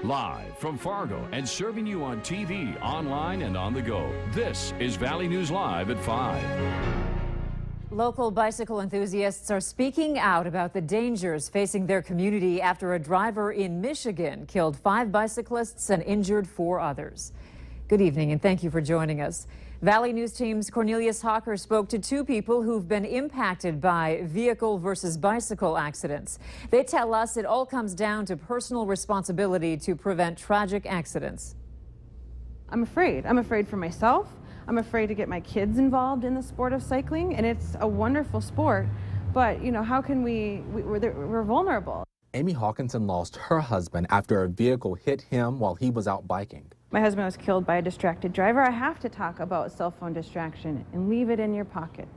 Live from Fargo and serving you on TV, online, and on the go. This is Valley News Live at 5. Local bicycle enthusiasts are speaking out about the dangers facing their community after a driver in Michigan killed 5 bicyclists and injured 4 others. Good evening and thank you for joining us. Valley News Team's Cornelius Hawker spoke to 2 people who've been impacted by vehicle versus bicycle accidents. They tell us it all comes down to personal responsibility to prevent tragic accidents. I'm afraid. I'm afraid for myself. I'm afraid to get my kids involved in the sport of cycling, and it's a wonderful sport, but you know, how can we're vulnerable. Amy Hawkinson lost her husband after a vehicle hit him while he was out biking. My husband was killed by a distracted driver. I have to talk about cell phone distraction and leave it in your pocket.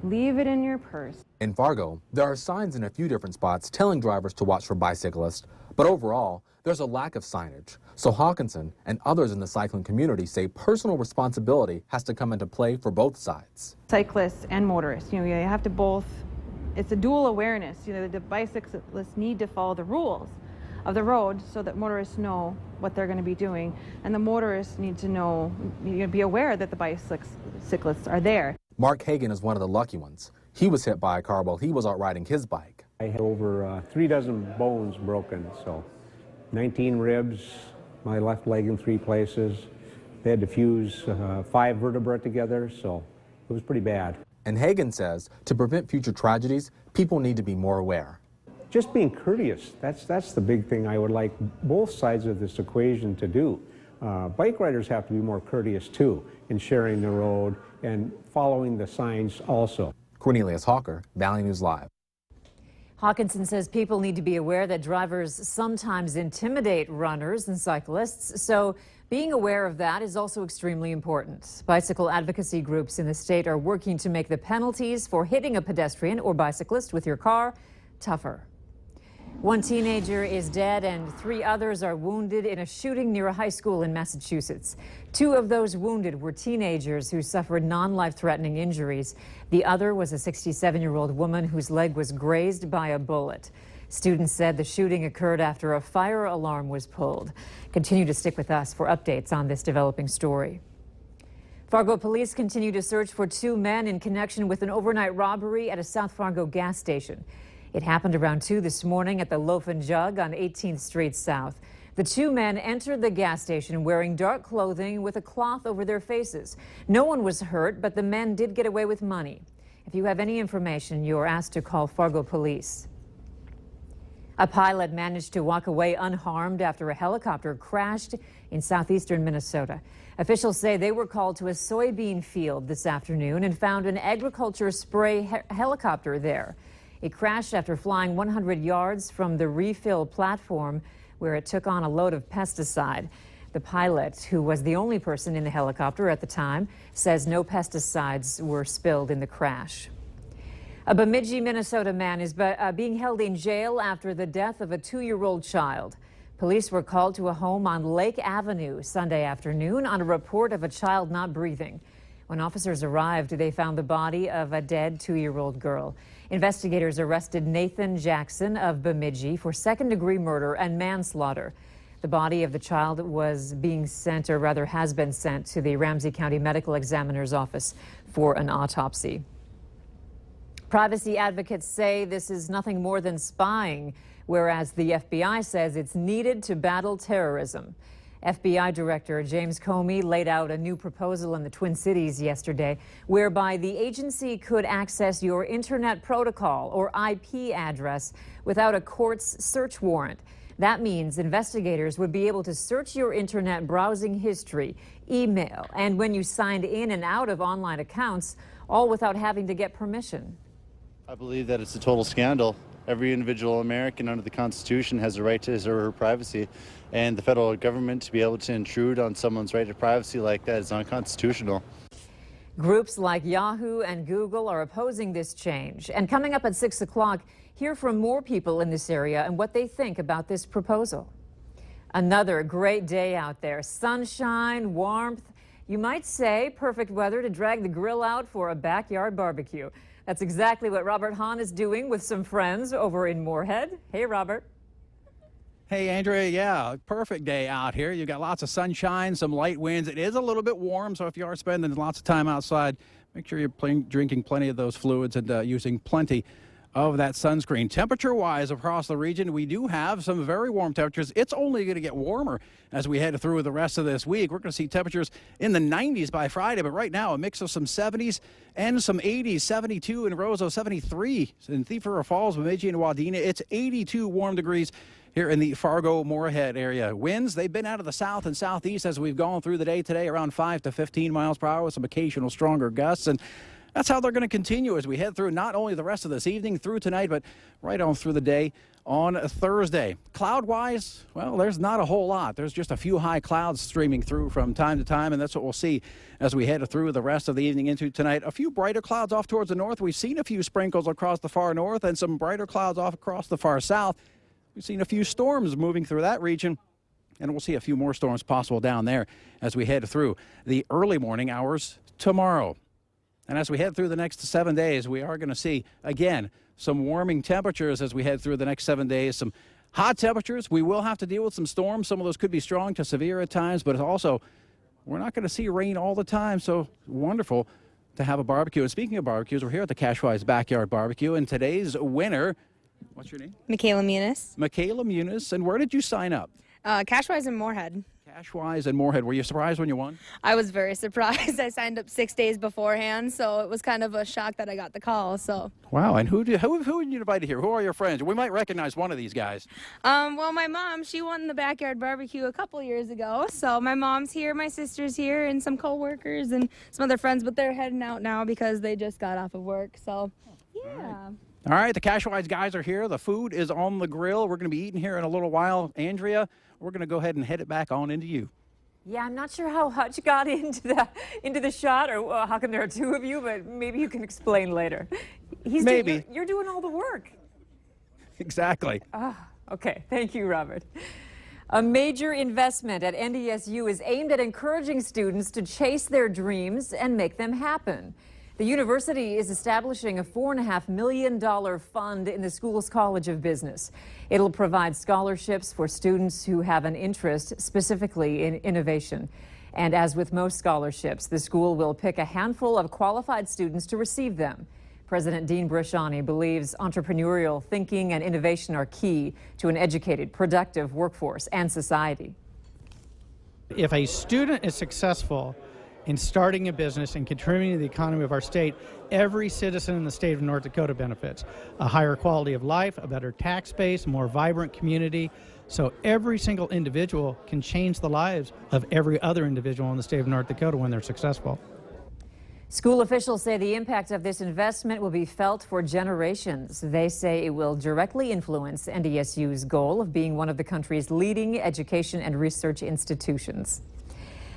Leave it in your purse. In Fargo, there are signs in a few different spots telling drivers to watch for bicyclists, but overall, there's a lack of signage. So Hawkinson and others in the cycling community say personal responsibility has to come into play for both sides. Cyclists and motorists, you have to both, it's a dual awareness. The bicyclists need to follow the rules of the road so that motorists know what they're going to be doing, and the motorists need to know, be aware that the bicyclists are there. Mark Hagan is one of the lucky ones. He was hit by a car while he was out riding his bike. I had over 3 dozen bones broken, so 19 ribs, my left leg in 3 places. They had to fuse 5 vertebrae together, so it was pretty bad. And Hagan says to prevent future tragedies, people need to be more aware. Just being courteous, that's the big thing I would like both sides of this equation to do. Bike riders have to be more courteous too in sharing the road and following the signs also. Cornelius Hawker, Valley News Live. Hawkinson says people need to be aware that drivers sometimes intimidate runners and cyclists, so being aware of that is also extremely important. Bicycle advocacy groups in the state are working to make the penalties for hitting a pedestrian or bicyclist with your car tougher. 1 teenager is dead and 3 others are wounded in a shooting near a high school in Massachusetts. 2 of those wounded were teenagers who suffered non-life-threatening injuries. The other was a 67-year-old woman whose leg was grazed by a bullet. Students said the shooting occurred after a fire alarm was pulled. Continue to stick with us for updates on this developing story. Fargo police continue to search for 2 men in connection with an overnight robbery at a South Fargo gas station. It happened around 2 this morning at the Loaf and Jug on 18th Street South. The 2 men entered the gas station wearing dark clothing with a cloth over their faces. No one was hurt, but the men did get away with money. If you have any information, you are asked to call Fargo police. A pilot managed to walk away unharmed after a helicopter crashed in southeastern Minnesota. Officials say they were called to a soybean field this afternoon and found an agriculture spray helicopter there. It crashed after flying 100 yards from the refill platform where it took on a load of pesticide. The pilot, who was the only person in the helicopter at the time, says no pesticides were spilled in the crash. A Bemidji, Minnesota man is being held in jail after the death of a 2-year-old child. Police were called to a home on Lake Avenue Sunday afternoon on a report of a child not breathing. When officers arrived, they found the body of a dead 2-year-old girl. Investigators arrested Nathan Jackson of Bemidji for second-degree murder and manslaughter. The body of the child was being sent, or rather has been sent, to the Ramsey County Medical Examiner's office for an autopsy. Privacy advocates say this is nothing more than spying, whereas the FBI says it's needed to battle terrorism. FBI Director James Comey laid out a new proposal in the Twin Cities yesterday, whereby the agency could access your Internet protocol or IP address without a court's search warrant. That means investigators would be able to search your Internet browsing history, email, and when you signed in and out of online accounts, all without having to get permission. I believe that it's a total scandal. Every individual American under the Constitution has a right to his or her privacy, and the federal government to be able to intrude on someone's right to privacy like that is unconstitutional. Groups like Yahoo and Google are opposing this change. And coming up at 6 o'clock, hear from more people in this area and what they think about this proposal. Another great day out there. Sunshine, warmth, you might say perfect weather to drag the grill out for a backyard barbecue. That's exactly what Robert Hahn is doing with some friends over in Moorhead. Hey, Robert. Hey, Andrea, yeah, perfect day out here. You've got lots of sunshine, some light winds. It is a little bit warm, so if you are spending lots of time outside, make sure you're drinking plenty of those fluids and using plenty of that sunscreen. Temperature-wise across the region, we do have some very warm temperatures. It's only going to get warmer as we head through the rest of this week. We're going to see temperatures in the 90s by Friday, but right now a mix of some 70s and some 80s, 72 in Roseau, 73 in Thief River Falls, Bemidji, and Wadena. It's 82 warm degrees here in the Fargo-Moorhead area. Winds, they've been out of the south and southeast as we've gone through the day today, around 5 to 15 miles per hour with some occasional stronger gusts. And that's how they're going to continue as we head through not only the rest of this evening through tonight, but right on through the day on Thursday. Cloud-wise, well, there's not a whole lot. There's just a few high clouds streaming through from time to time, and that's what we'll see as we head through the rest of the evening into tonight. A few brighter clouds off towards the north. We've seen a few sprinkles across the far north and some brighter clouds off across the far south. We've seen a few storms moving through that region, and we'll see a few more storms possible down there as we head through the early morning hours tomorrow. And as we head through the next 7 days, we are going to see, again, some warming temperatures as we head through the next 7 days. Some hot temperatures. We will have to deal with some storms. Some of those could be strong to severe at times, but also we're not going to see rain all the time. So wonderful to have a barbecue. And speaking of barbecues, we're here at the Cashwise Backyard Barbecue, and today's winner, what's your name? Michaela Muniz. Michaela Muniz. And where did you sign up? Cashwise in Moorhead. Cashwise and Moorhead. Were you surprised when you won? I was very surprised. I signed up 6 days beforehand, so it was kind of a shock that I got the call. So. Wow. And who did you invite here? Who are your friends? We might recognize one of these guys. Well, my mom, she won the backyard barbecue a couple years ago. So my mom's here, my sister's here, and some coworkers and some other friends, but they're heading out now because they just got off of work. So, yeah. All right, the Cashwise guys are here. The food is on the grill. We're going to be eating here in a little while. Andrea, we're going to go ahead and head it back on into you. Yeah, I'm not sure how Hutch got into the shot, or how come there are two of you, but maybe you can explain later. Maybe. You're doing all the work. Exactly. Okay, thank you, Robert. A major investment at NDSU is aimed at encouraging students to chase their dreams and make them happen. The university is establishing a $4.5 million fund in the school's College of Business. It'll provide scholarships for students who have an interest specifically in innovation. And as with most scholarships, the school will pick a handful of qualified students to receive them. President Dean Brashani believes entrepreneurial thinking and innovation are key to an educated, productive workforce and society. If a student is successful in starting a business and contributing to the economy of our state, every citizen in the state of North Dakota benefits. A higher quality of life, a better tax base, a more vibrant community. So every single individual can change the lives of every other individual in the state of North Dakota when they're successful. School officials say the impact of this investment will be felt for generations. They say it will directly influence NDSU's goal of being one of the country's leading education and research institutions.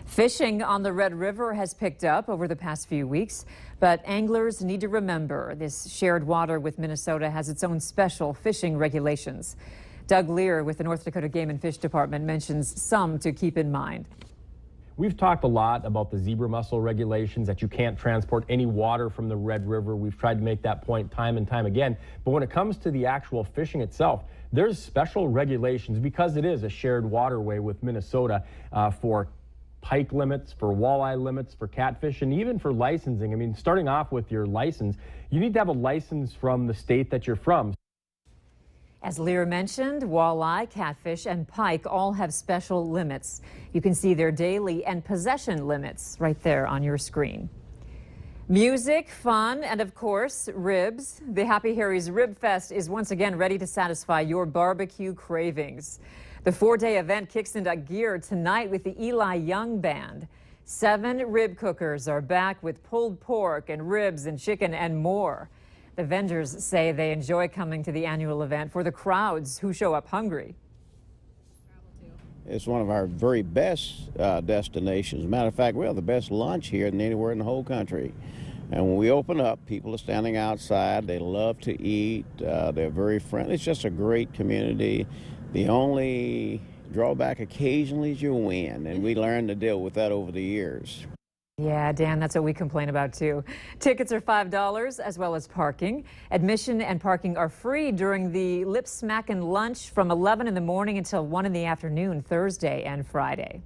Fishing on the Red River has picked up over the past few weeks, but anglers need to remember this shared water with Minnesota has its own special fishing regulations. Doug Lear with the North Dakota Game and Fish Department mentions some to keep in mind. We've talked a lot about the zebra mussel regulations, that you can't transport any water from the Red River. We've tried to make that point time and time again. But when it comes to the actual fishing itself, there's special regulations because it is a shared waterway with Minnesota for pike limits, for walleye limits, for catfish, and even for licensing. I mean, starting off with your license, you need to have a license from the state that you're from. As Lear mentioned, walleye, catfish, and pike all have special limits. You can see their daily and possession limits right there on your screen. Music, fun, and of course, ribs. The Happy Harry's Rib Fest is once again ready to satisfy your barbecue cravings. The 4-day event kicks into gear tonight with the Eli Young Band. 7 rib cookers are back with pulled pork and ribs and chicken and more. The vendors say they enjoy coming to the annual event for the crowds who show up hungry. It's one of our very best destinations. As a matter of fact, we have the best lunch here than anywhere in the whole country. And when we open up, people are standing outside. They love to eat. They're very friendly. It's just a great community. The only drawback occasionally is you win, and we learned to deal with that over the years. Yeah, Dan, that's what we complain about too. Tickets are $5 as well as parking. Admission and parking are free during the Lip Smackin' lunch from 11 in the morning until 1 in the afternoon, Thursday and Friday.